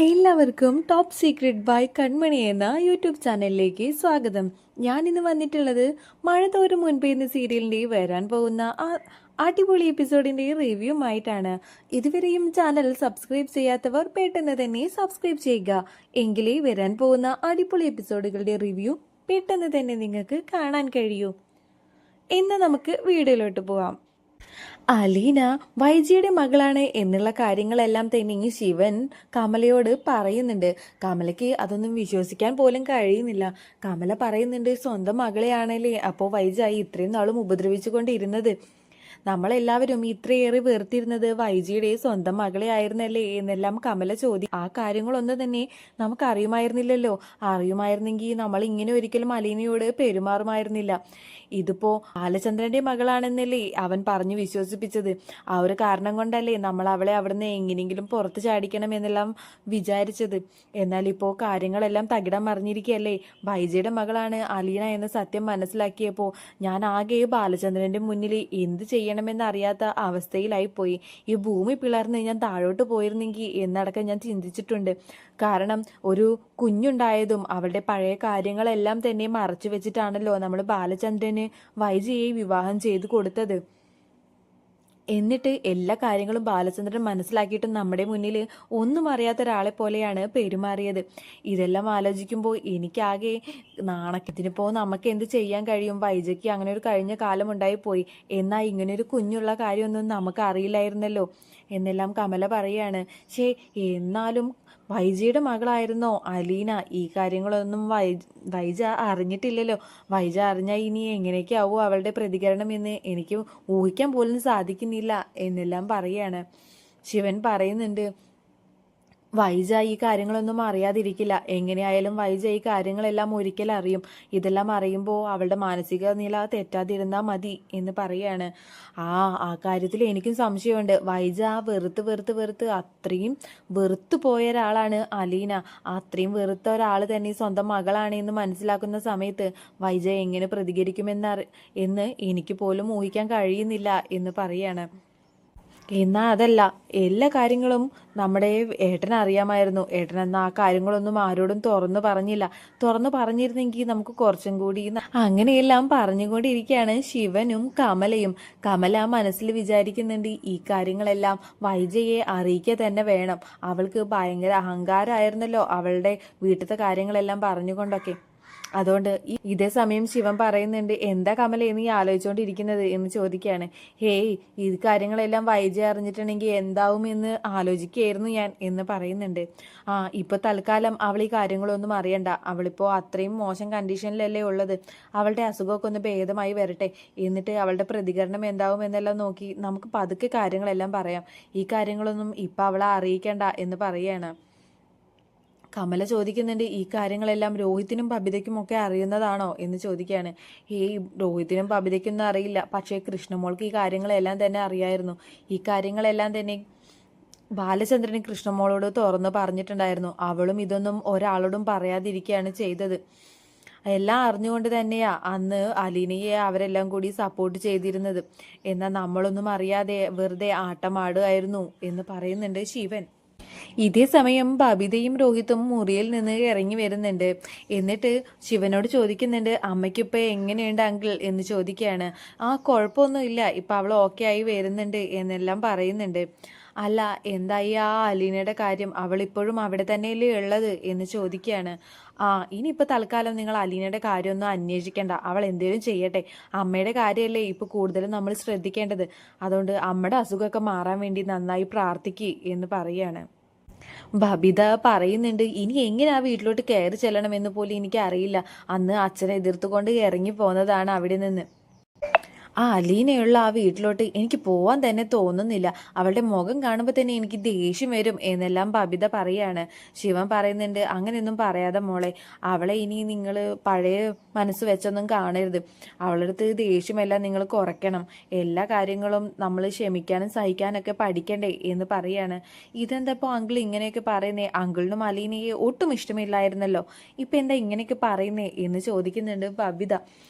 എല്ലാവർക്കും top secret by കൺമണി എന്ന YouTube ചാനലിലേക്ക് സ്വാഗതം. ഞാൻ ഇന്ന് വന്നിട്ടുള്ളത് മഴ തോരും മുൻപേ എന്ന സീരിയലിൻ്റെ വരാൻ പോകുന്ന അടിപൊളി എപ്പിസോഡിൻ്റെ റിവ്യൂ ആയിട്ടാണ്. ഇതുവരെയും ചാനൽ സബ്സ്ക്രൈബ് ചെയ്യാത്തവർ പെട്ടെന്ന് തന്നെ സബ്സ്ക്രൈബ് ചെയ്യുക. എങ്കിലേ വരാൻ പോകുന്ന അടിപൊളി എപ്പിസോഡുകളുടെ റിവ്യൂ പെട്ടെന്ന് തന്നെ നിങ്ങൾക്ക് കാണാൻ കഴിയൂ. ഇന്ന് നമുക്ക് വീഡിയോയിലോട്ട് പോവാം. അലീന വൈജിയുടെ മകളാണ് എന്നുള്ള കാര്യങ്ങളെല്ലാം തന്നെ ശിവൻ കമലയോട് പറയുന്നുണ്ട്. കമലയ്ക്ക് അതൊന്നും വിശ്വസിക്കാൻ പോലും കഴിയുന്നില്ല. കമല പറയുന്നുണ്ട്, സ്വന്തം മകളെയാണല്ലേ അപ്പോൾ വൈജായി ഇത്രയും നാളും ഉപദ്രവിച്ചു കൊണ്ടിരുന്നത്. നമ്മളെല്ലാവരും ഇത്രയേറെ വെറുത്തിരുന്നത് വൈജിയുടെ സ്വന്തം മകളെ ആയിരുന്നല്ലേ എന്നെല്ലാം കമല ആ കാര്യങ്ങളൊന്നും തന്നെ നമുക്ക് അറിയുമായിരുന്നില്ലല്ലോ. അറിയുമായിരുന്നെങ്കിൽ നമ്മൾ ഇങ്ങനെ ഒരിക്കലും അലീനയോട് പെരുമാറുമായിരുന്നില്ല. ഇതിപ്പോ ബാലചന്ദ്രന്റെ മകളാണെന്നല്ലേ അവൻ പറഞ്ഞു വിശ്വസിപ്പിച്ചത്. ആ ഒരു കാരണം കൊണ്ടല്ലേ നമ്മൾ അവളെ അവിടുന്ന് എങ്ങനെയെങ്കിലും പുറത്ത് ചാടിക്കണം എന്നെല്ലാം വിചാരിച്ചത്. എന്നാൽ ഇപ്പോൾ കാര്യങ്ങളെല്ലാം തകിടം മറിഞ്ഞിരിക്കുകയല്ലേ. വൈജയുടെ മകളാണ് അലീന എന്ന സത്യം മനസ്സിലാക്കിയപ്പോൾ ഞാൻ ആകെ ബാലചന്ദ്രന്റെ മുന്നിൽ എന്ത് ചെയ്യണമെന്നറിയാത്ത അവസ്ഥയിലായിപ്പോയി. ഈ ഭൂമി പിളർന്ന് ഞാൻ താഴോട്ട് പോയിരുന്നെങ്കിൽ എന്നടക്കം ഞാൻ ചിന്തിച്ചിട്ടുണ്ട്. കാരണം ഒരു കുഞ്ഞുണ്ടായതും അവളുടെ പഴയ കാര്യങ്ങളെല്ലാം തന്നെ മറച്ചു വെച്ചിട്ടാണല്ലോ നമ്മൾ ബാലചന്ദ്രന് വൈജിയെ വിവാഹം ചെയ്തു കൊടുത്തത്. എന്നിട്ട് എല്ലാ കാര്യങ്ങളും ബാലചന്ദ്രൻ മനസ്സിലാക്കിയിട്ടും നമ്മുടെ മുന്നിൽ ഒന്നും അറിയാത്ത ഒരാളെ പോലെയാണ് പെരുമാറിയത്. ഇതെല്ലാം ആലോചിക്കുമ്പോൾ എനിക്കാകെ നാണക്കത്തിനിപ്പോൾ നമുക്ക് എന്ത് ചെയ്യാൻ കഴിയും. വൈജയ്ക്ക് അങ്ങനെ ഒരു കഴിഞ്ഞ കാലം ഉണ്ടായിപ്പോയി. എന്നാൽ ഇങ്ങനൊരു കുഞ്ഞുള്ള കാര്യമൊന്നും നമുക്ക് അറിയില്ലായിരുന്നല്ലോ എന്നെല്ലാം കമല പറയാണ്. എന്നാലും വൈജയുടെ മകളായിരുന്നോ അലീന? ഈ കാര്യങ്ങളൊന്നും വൈജ അറിഞ്ഞിട്ടില്ലല്ലോ. വൈജ അറിഞ്ഞാൽ ഇനി എങ്ങനെയൊക്കെയാവും അവളുടെ പ്രതികരണം എന്ന് എനിക്ക് ഊഹിക്കാൻ പോലും സാധിക്കുന്നില്ല എന്നെല്ലാം പറയാണ്. ശിവൻ പറയുന്നുണ്ട്, വൈജ ഈ കാര്യങ്ങളൊന്നും അറിയാതിരിക്കില്ല. എങ്ങനെയായാലും വൈജ ഈ കാര്യങ്ങളെല്ലാം ഒരിക്കൽ അറിയും. ഇതെല്ലാം അറിയുമ്പോൾ അവളുടെ മാനസിക നില തെറ്റാതിരുന്നാൽ മതി എന്ന് പറയാണ്. ആ കാര്യത്തിൽ എനിക്കും സംശയമുണ്ട്. വൈജ വെറുത്ത് വെറുത്ത് വെറുത്ത് അത്രയും വെറുത്തു പോയ ഒരാളാണ് അലീന. അത്രയും വെറുത്ത ഒരാൾ തന്നെ സ്വന്തം മകളാണ് എന്ന് മനസ്സിലാക്കുന്ന സമയത്ത് വൈജ എങ്ങനെ പ്രതികരിക്കുമെന്ന് എനിക്ക് പോലും ഊഹിക്കാൻ കഴിയുന്നില്ല എന്ന് പറയാണ്. എന്നാൽ അതല്ല, എല്ലാ കാര്യങ്ങളും നമ്മുടെ ഏട്ടന് അറിയാമായിരുന്നു. ഏട്ടൻ എന്നാൽ ആ കാര്യങ്ങളൊന്നും ആരോടും തുറന്നു പറഞ്ഞില്ല. തുറന്നു പറഞ്ഞിരുന്നെങ്കിൽ നമുക്ക് കുറച്ചും കൂടി അങ്ങനെയെല്ലാം പറഞ്ഞുകൊണ്ടിരിക്കുകയാണ് ശിവനും കമലയും. കമല മനസ്സിൽ വിചാരിക്കുന്നുണ്ട്, ഈ കാര്യങ്ങളെല്ലാം വൈജയെ അറിയിക്കുക തന്നെ വേണം. അവൾക്ക് ഭയങ്കര അഹങ്കാരമായിരുന്നല്ലോ അവളുടെ വീട്ടിലത്തെ കാര്യങ്ങളെല്ലാം പറഞ്ഞുകൊണ്ടൊക്കെ. അതുകൊണ്ട് ഇതേ സമയം ശിവൻ പറയുന്നുണ്ട്, എന്താ കമല നീ ആലോചിച്ചുകൊണ്ടിരിക്കുന്നത് എന്ന് ചോദിക്കുകയാണ്. ഹേയ്, ഈ കാര്യങ്ങളെല്ലാം വൈജി അറിഞ്ഞിട്ടുണ്ടെങ്കിൽ എന്താവും എന്ന് ആലോചിക്കുകയായിരുന്നു ഞാൻ എന്ന് പറയുന്നുണ്ട്. ഇപ്പൊ തൽക്കാലം അവൾ ഈ കാര്യങ്ങളൊന്നും അറിയണ്ട. അവളിപ്പോ അത്രയും മോശം കണ്ടീഷനിലല്ലേ ഉള്ളത്. അവളുടെ അസുഖമൊക്കെ ഒന്ന് ഭേദമായി വരട്ടെ. എന്നിട്ട് അവളുടെ പ്രതികരണം എന്താവും എന്നെല്ലാം നോക്കി നമുക്ക് പതുക്കെ കാര്യങ്ങളെല്ലാം പറയാം. ഈ കാര്യങ്ങളൊന്നും ഇപ്പൊ അവളെ അറിയിക്കണ്ട എന്ന് പറയാണ്. കമല ചോദിക്കുന്നുണ്ട്, ഈ കാര്യങ്ങളെല്ലാം രോഹിത്തിനും ബബിതയ്ക്കും ഒക്കെ അറിയുന്നതാണോ എന്ന് ചോദിക്കുകയാണ്. രോഹിത്തിനും ബബിതയ്ക്കൊന്നും അറിയില്ല. പക്ഷേ കൃഷ്ണമോൾക്ക് ഈ കാര്യങ്ങളെല്ലാം തന്നെ അറിയായിരുന്നു. ഈ കാര്യങ്ങളെല്ലാം തന്നെ ബാലചന്ദ്രന് കൃഷ്ണമോളോട് തുറന്ന് പറഞ്ഞിട്ടുണ്ടായിരുന്നു. അവളും ഇതൊന്നും ഒരാളോടും പറയാതിരിക്കുകയാണ് ചെയ്തത്. എല്ലാം അറിഞ്ഞുകൊണ്ട് തന്നെയാ അന്ന് അലീനയെ അവരെല്ലാം കൂടി സപ്പോർട്ട് ചെയ്തിരുന്നത്. എന്നാൽ നമ്മളൊന്നും അറിയാതെ വെറുതെ ആട്ടമാടുകയായിരുന്നു എന്ന് പറയുന്നുണ്ട് ശിവൻ. ഇതേ സമയം ബബിതയും രോഹിത്തും മുറിയിൽ നിന്ന് ഇറങ്ങി വരുന്നുണ്ട്. എന്നിട്ട് ശിവനോട് ചോദിക്കുന്നുണ്ട്, അമ്മയ്ക്കിപ്പോൾ എങ്ങനെയുണ്ട് അങ്കിൾ എന്ന് ചോദിക്കുകയാണ്. കുഴപ്പമൊന്നുമില്ല, ഇപ്പം അവൾ ഓക്കെ ആയി വരുന്നുണ്ട് എന്നെല്ലാം പറയുന്നുണ്ട്. അല്ല, എന്തായി ആ അലീനയുടെ കാര്യം? അവളിപ്പോഴും അവിടെ തന്നെയല്ലേ ഉള്ളത് എന്ന് ചോദിക്കുകയാണ്. ഇനിയിപ്പോൾ തൽക്കാലം നിങ്ങൾ അലീനയുടെ കാര്യമൊന്നും അന്വേഷിക്കേണ്ട. അവൾ എന്തേലും ചെയ്യട്ടെ. അമ്മയുടെ കാര്യമല്ലേ ഇപ്പോൾ കൂടുതലും നമ്മൾ ശ്രദ്ധിക്കേണ്ടത്. അതുകൊണ്ട് അമ്മയുടെ അസുഖമൊക്കെ മാറാൻ വേണ്ടി നന്നായി പ്രാർത്ഥിക്കുക എന്ന് പറയാണ്. ബബിത പറയുന്നുണ്ട്, ഇനി എങ്ങനെ ആ വീട്ടിലോട്ട് കയറി ചെല്ലണമെന്ന് പോലും എനിക്ക് അറിയില്ല. അന്ന് അച്ഛനെ എതിർത്തുകൊണ്ട് ഇറങ്ങി പോന്നതാണ് അവിടെ നിന്ന്. അലീനയുള്ള ആ വീട്ടിലോട്ട് എനിക്ക് പോവാൻ തന്നെ തോന്നുന്നില്ല. അവളുടെ മുഖം കാണുമ്പോൾ തന്നെ എനിക്ക് ദേഷ്യം വരും എന്നെല്ലാം ബബിത പറയാണ്. ശിവൻ പറയുന്നുണ്ട്, അങ്ങനെയൊന്നും പറയാതെ മോളെ. അവളെ ഇനി നിങ്ങൾ പഴയ മനസ്സ് വെച്ചൊന്നും കാണരുത്. അവളുടെ അടുത്ത് ദേഷ്യമെല്ലാം നിങ്ങൾ കുറയ്ക്കണം. എല്ലാ കാര്യങ്ങളും നമ്മൾ ക്ഷമിക്കാനും സഹിക്കാനൊക്കെ പഠിക്കണ്ടേ എന്ന് പറയാണ്. ഇതെന്തപ്പോൾ അങ്കിൾ ഇങ്ങനെയൊക്കെ പറയുന്നേ? അങ്കിളിനും അലീനയെ ഒട്ടും ഇഷ്ടമില്ലായിരുന്നല്ലോ, ഇപ്പം എന്താ ഇങ്ങനെയൊക്കെ പറയുന്നേ എന്ന് ചോദിക്കുന്നുണ്ട് ബബിത.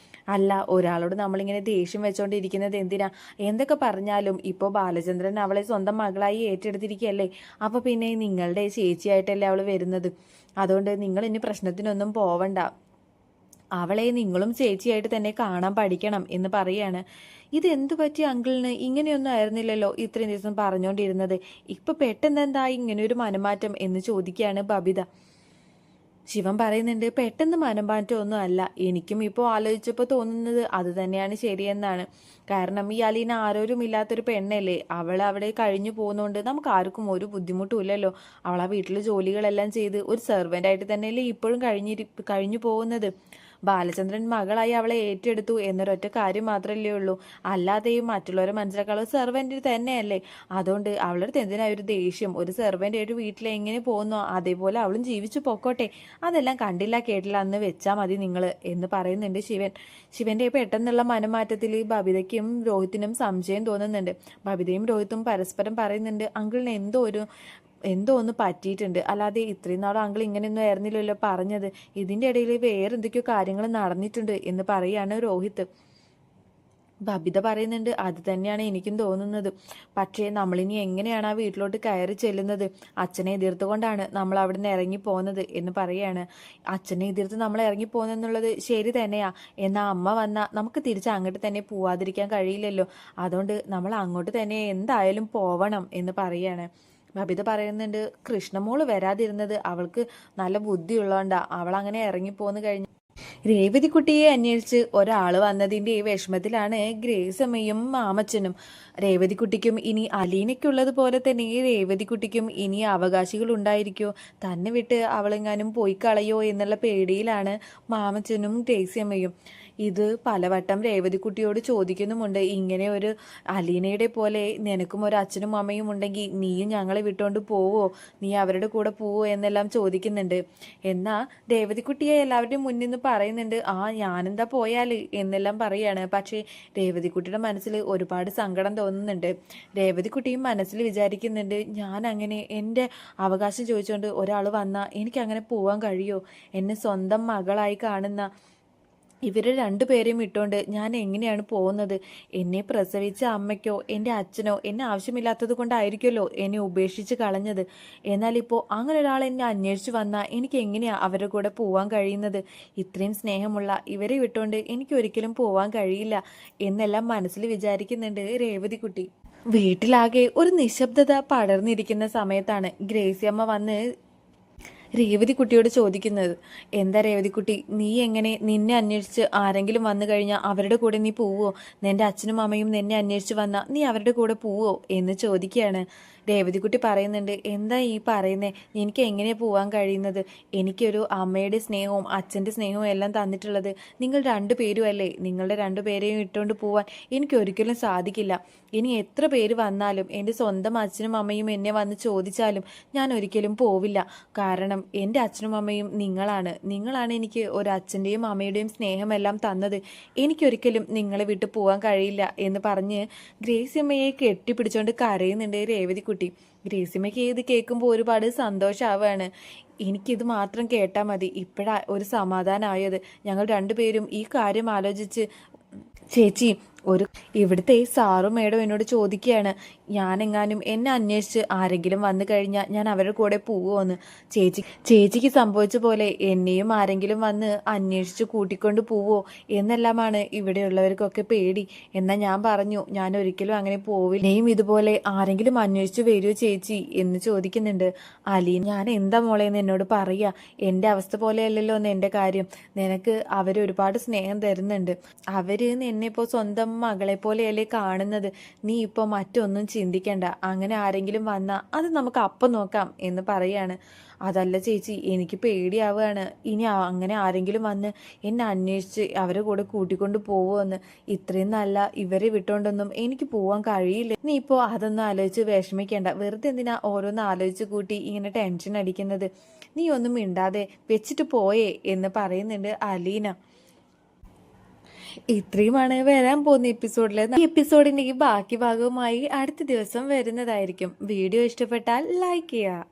അല്ല, ഒരാളോട് നമ്മളിങ്ങനെ ദേഷ്യം വെച്ചോണ്ടിരിക്കുന്നത് എന്തിനാ? എന്തൊക്കെ പറഞ്ഞാലും ഇപ്പോൾ ബാലചന്ദ്രൻ അവളെ സ്വന്തം മകളായി ഏറ്റെടുത്തിരിക്കുകയല്ലേ. അപ്പോൾ പിന്നെ നിങ്ങളുടെ ചേച്ചിയായിട്ടല്ലേ അവൾ വരുന്നത്. അതുകൊണ്ട് നിങ്ങൾ ഇനി പ്രശ്നത്തിനൊന്നും പോവണ്ട. അവളെ നിങ്ങളും ചേച്ചിയായിട്ട് തന്നെ കാണാൻ പഠിക്കണം എന്ന് പറയാണ്. ഇതെന്തു പറ്റി അങ്കിളിന്? ഇങ്ങനെയൊന്നും ആയിരുന്നില്ലല്ലോ ഇത്രയും ദിവസം പറഞ്ഞുകൊണ്ടിരുന്നത്. ഇപ്പൊ പെട്ടെന്ന് എന്താ ഇങ്ങനെ ഒരു മനമാറ്റം എന്ന് ചോദിക്കുകയാണ് ബബിത. ശിവൻ പറയുന്നുണ്ട്, പെട്ടെന്ന് മനംമാറ്റമൊന്നും അല്ല, എനിക്കും ഇപ്പോൾ ആലോചിച്ചപ്പോൾ തോന്നുന്നത് അത് തന്നെയാണ് ശരിയെന്നാണ്. കാരണം ഈ അലീന ആരോരുമില്ലാത്തൊരു പെണ്ണല്ലേ. അവൾ അവിടെ കഴിഞ്ഞു പോകുന്നതുകൊണ്ട് നമുക്ക് ആർക്കും ഒരു ബുദ്ധിമുട്ടും ഇല്ലല്ലോ. അവൾ ആ വീട്ടിലെ ജോലികളെല്ലാം ചെയ്ത് ഒരു സെർവൻ്റായിട്ട് തന്നെയല്ലേ ഇപ്പോഴും കഴിഞ്ഞു പോകുന്നത്. ബാലചന്ദ്രൻ മകളായി അവളെ ഏറ്റെടുത്തു എന്നൊരൊറ്റ കാര്യം മാത്രമല്ലേ ഉള്ളൂ. അല്ലാതെയും മറ്റുള്ളവരെ മനസ്സിലാക്കാനുള്ള സെർവൻ്റ് തന്നെയല്ലേ. അതുകൊണ്ട് അവളുടെ എന്തിനാ ഒരു ദേഷ്യം? ഒരു സെർവൻ്റ് ഒരു വീട്ടിൽ എങ്ങനെ പോകുന്നോ അതേപോലെ അവളും ജീവിച്ചു പൊക്കോട്ടെ. അതെല്ലാം കണ്ടില്ല കേട്ടില്ല എന്ന് വെച്ചാൽ മതി നിങ്ങൾ എന്ന് പറയുന്നുണ്ട് ശിവൻ. ശിവന്റെ പെട്ടെന്നുള്ള മനമാറ്റത്തിൽ ബബിതയ്ക്കും രോഹിത്തിനും സംശയം തോന്നുന്നുണ്ട്. ബബിതയും രോഹിത്തും പരസ്പരം പറയുന്നുണ്ട്, അങ്കിളിന് എന്തോ ഒന്ന് പറ്റിയിട്ടുണ്ട്. അല്ലാതെ ഇത്രയും നാളും അങ്കിൾ ഇങ്ങനെയൊന്നും ആയിരുന്നില്ലല്ലോ പറഞ്ഞത്. ഇതിൻ്റെ ഇടയിൽ വേറെ എന്തൊക്കെയോ കാര്യങ്ങൾ നടന്നിട്ടുണ്ട് എന്ന് പറയാണ് രോഹിത്ത്. ബബിത പറയുന്നുണ്ട്, അത് തന്നെയാണ് എനിക്കും തോന്നുന്നത്. പക്ഷേ നമ്മളിനി എങ്ങനെയാണ് ആ വീട്ടിലോട്ട് കയറി ചെല്ലുന്നത്? അച്ഛനെ എതിർത്തുകൊണ്ടാണ് നമ്മൾ അവിടെ നിന്ന് ഇറങ്ങിപ്പോകുന്നത് എന്ന് പറയാണ്. അച്ഛനെ എതിർത്ത് നമ്മൾ ഇറങ്ങിപ്പോകുന്നെന്നുള്ളത് ശരി തന്നെയാ. എന്നാൽ അമ്മ വന്നാൽ നമുക്ക് തിരിച്ച് അങ്ങോട്ട് തന്നെ പോവാതിരിക്കാൻ കഴിയില്ലല്ലോ. അതുകൊണ്ട് നമ്മൾ അങ്ങോട്ട് തന്നെ എന്തായാലും പോവണം എന്ന് പറയാണ്. ബബിത പറയുന്നുണ്ട്, കൃഷ്ണമോള് വരാതിരുന്നത് അവൾക്ക് നല്ല ബുദ്ധിയുള്ളതുകൊണ്ടാ. അവൾ അങ്ങനെ ഇറങ്ങിപ്പോന്ന് കഴിഞ്ഞു. രേവതിക്കുട്ടിയെ അന്വേഷിച്ച് ഒരാൾ വന്നതിൻ്റെ ഈ വിഷമത്തിലാണ് ഗ്രേസമ്മയും മാമച്ചനും. രേവതിക്കുട്ടിക്കും ഇനി അലീനയ്ക്കുള്ളത് പോലെ തന്നെ രേവതിക്കുട്ടിക്കും ഇനി അവകാശികൾ ഉണ്ടായിരിക്കുമോ? തന്നെ വിട്ട് അവളെങ്ങാനും പോയി കളയോ എന്നുള്ള പേടിയിലാണ് മാമച്ചനും ഗ്രേസിയമ്മയും. ഇത് പലവട്ടം രേവതിക്കുട്ടിയോട് ചോദിക്കുന്നുമുണ്ട്. ഇങ്ങനെ ഒരു അലീനയുടെ പോലെ നിനക്കും ഒരു അച്ഛനും അമ്മയും ഉണ്ടെങ്കിൽ നീയും ഞങ്ങളെ വിട്ടുകൊണ്ട് പോവോ? നീ അവരുടെ കൂടെ പോവോ എന്നെല്ലാം ചോദിക്കുന്നുണ്ട്. എന്നാൽ രേവതിക്കുട്ടിയെ എല്ലാവരുടെയും മുന്നിൽ നിന്ന് പറയുന്നുണ്ട്, ഞാനെന്താ പോയാൽ എന്നെല്ലാം പറയാണ്. പക്ഷേ രേവതിക്കുട്ടിയുടെ മനസ്സിൽ ഒരുപാട് സങ്കടം തോന്നുന്നുണ്ട്. രേവതിക്കുട്ടിയും മനസ്സിൽ വിചാരിക്കുന്നുണ്ട്, ഞാൻ അങ്ങനെ എൻ്റെ അവകാശം ചോദിച്ചുകൊണ്ട് ഒരാൾ വന്നാൽ എനിക്കങ്ങനെ പോവാൻ കഴിയുമോ? എന്നെ സ്വന്തം മകളായി കാണുന്ന ഇവരെ രണ്ടുപേരെയും ഇട്ടുകൊണ്ട് ഞാൻ എങ്ങനെയാണ് പോകുന്നത്? എന്നെ പ്രസവിച്ച അമ്മയ്ക്കോ എൻ്റെ അച്ഛനോ എന്നെ ആവശ്യമില്ലാത്തത് കൊണ്ടായിരിക്കുമല്ലോ എന്നെ ഉപേക്ഷിച്ച് കളഞ്ഞത്. എന്നാൽ ഇപ്പോൾ അങ്ങനെ ഒരാൾ എന്നെ അന്വേഷിച്ച് വന്നാൽ എനിക്ക് എങ്ങനെയാണ് അവരുടെ കൂടെ പോവാൻ കഴിയുന്നത്? ഇത്രയും സ്നേഹമുള്ള ഇവരെ വിട്ടുകൊണ്ട് എനിക്ക് ഒരിക്കലും പോവാൻ കഴിയില്ല എന്നെല്ലാം മനസ്സിൽ വിചാരിക്കുന്നുണ്ട് രേവതിക്കുട്ടി. വീട്ടിലാകെ ഒരു നിശബ്ദത പടർന്നിരിക്കുന്ന സമയത്താണ് ഗ്രേസിയമ്മ വന്ന് രേവതിക്കുട്ടിയോട് ചോദിക്കുന്നത്. എന്താ രേവതിക്കുട്ടി, നീ എങ്ങനെ നിന്നെ അന്വേഷിച്ച് ആരെങ്കിലും വന്നു കഴിഞ്ഞാൽ അവരുടെ കൂടെ നീ പോവോ? നിന്റെ അച്ഛനും അമ്മയും നിന്നെ അന്വേഷിച്ച് വന്നാൽ നീ അവരുടെ കൂടെ പോവോ എന്ന് ചോദിക്കുകയാണ്. രേവതിക്കുട്ടി പറയുന്നുണ്ട്, എന്താ ഈ പറയുന്നേ? എനിക്ക് എങ്ങനെയാണ് പോകാൻ കഴിയുന്നത്? എനിക്കൊരു അമ്മയുടെ സ്നേഹവും അച്ഛൻ്റെ സ്നേഹവും എല്ലാം തന്നിട്ടുള്ളത് നിങ്ങൾ രണ്ടുപേരും അല്ലേ. നിങ്ങളുടെ രണ്ടുപേരെയും ഇട്ടുകൊണ്ട് പോവാൻ എനിക്ക് ഒരിക്കലും സാധിക്കില്ല. ഇനി എത്ര പേര് വന്നാലും എൻ്റെ സ്വന്തം അച്ഛനും അമ്മയും എന്നെ വന്ന് ചോദിച്ചാലും ഞാൻ ഒരിക്കലും പോവില്ല. കാരണം എൻ്റെ അച്ഛനും അമ്മയും നിങ്ങളാണ് എനിക്ക് ഒരു അച്ഛൻ്റെയും അമ്മയുടെയും സ്നേഹമെല്ലാം തന്നത്. എനിക്കൊരിക്കലും നിങ്ങളെ വിട്ട് പോകാൻ കഴിയില്ല എന്ന് പറഞ്ഞ് ഗ്രേസിയമ്മയെ കെട്ടിപ്പിടിച്ചുകൊണ്ട് കരയുന്നുണ്ട് രേവതിക്കുട്ടി. ഗ്രേസിയമ്മയ്ക്ക് ഇത് കേൾക്കുമ്പോൾ ഒരുപാട് സന്തോഷമാവുകയാണ്. എനിക്കിത് മാത്രം കേട്ടാൽ മതി, ഇപ്പോഴാ ഒരു സമാധാനമായത്. ഞങ്ങൾ രണ്ടുപേരും ഈ കാര്യം ആലോചിച്ച് ചേച്ചി ഇവിടുത്തെ സാറും മേഡം എന്നോട് ചോദിക്കുകയാണ്, ഞാനെങ്ങാനും എന്നെ അന്വേഷിച്ച് ആരെങ്കിലും വന്നു കഴിഞ്ഞാൽ ഞാൻ അവരുടെ കൂടെ പോവുമെന്ന്. ചേച്ചിക്ക് സംഭവിച്ച പോലെ എന്നെയും ആരെങ്കിലും വന്ന് അന്വേഷിച്ച് കൂട്ടിക്കൊണ്ട് പോവോ എന്നെല്ലാമാണ് ഇവിടെയുള്ളവർക്കൊക്കെ പേടി. എന്നാൽ ഞാൻ പറഞ്ഞു, ഞാൻ ഒരിക്കലും അങ്ങനെ പോവില്ല. എന്നെയും ഇതുപോലെ ആരെങ്കിലും അന്വേഷിച്ച് വരുമോ ചേച്ചി എന്ന് ചോദിക്കുന്നുണ്ട്. അലീൻ, ഞാൻ എന്താ മോളേന്ന് എന്നോട് പറയുക? എൻ്റെ അവസ്ഥ പോലെയല്ലല്ലോ എന്ന് എൻ്റെ കാര്യം. നിനക്ക് ഒരുപാട് സ്നേഹം തരുന്നുണ്ട്. നിന്നെ ഇപ്പോൾ സ്വന്തം മകളെ പോലെയല്ലേ കാണുന്നത്. നീ ഇപ്പോൾ മറ്റൊന്നും ചിന്തിക്കണ്ട. അങ്ങനെ ആരെങ്കിലും വന്നാൽ അത് നമുക്ക് അപ്പം നോക്കാം എന്ന് പറയാണ്. അതല്ല ചേച്ചി, എനിക്ക് പേടിയാവുകയാണ്. ഇനി അങ്ങനെ ആരെങ്കിലും വന്ന് എന്നെ അന്വേഷിച്ച് അവരെ കൂടെ കൂട്ടിക്കൊണ്ട് പോവുമെന്ന്. ഇത്രയും നല്ല ഇവരെ വിട്ടുകൊണ്ടൊന്നും എനിക്ക് പോവാൻ കഴിയില്ല. നീ ഇപ്പോൾ അതൊന്നും ആലോചിച്ച് വിഷമിക്കേണ്ട. വെറുതെ എന്തിനാ ഓരോന്ന് ആലോചിച്ച് കൂട്ടി ഇങ്ങനെ ടെൻഷൻ അടിക്കുന്നത്? നീ ഒന്നും മിണ്ടാതെ വെച്ചിട്ട് പോയേ എന്ന് പറയുന്നുണ്ട് അലീന. ഇത്രയുമാണ് വരാൻ പോകുന്ന എപ്പിസോഡിൽ. ഈ എപ്പിസോഡിന്റെ ബാക്കി ഭാഗവുമായി അടുത്ത ദിവസം വരുന്നതായിരിക്കും. വീഡിയോ ഇഷ്ടപ്പെട്ടാൽ ലൈക്ക് ചെയ്യുക.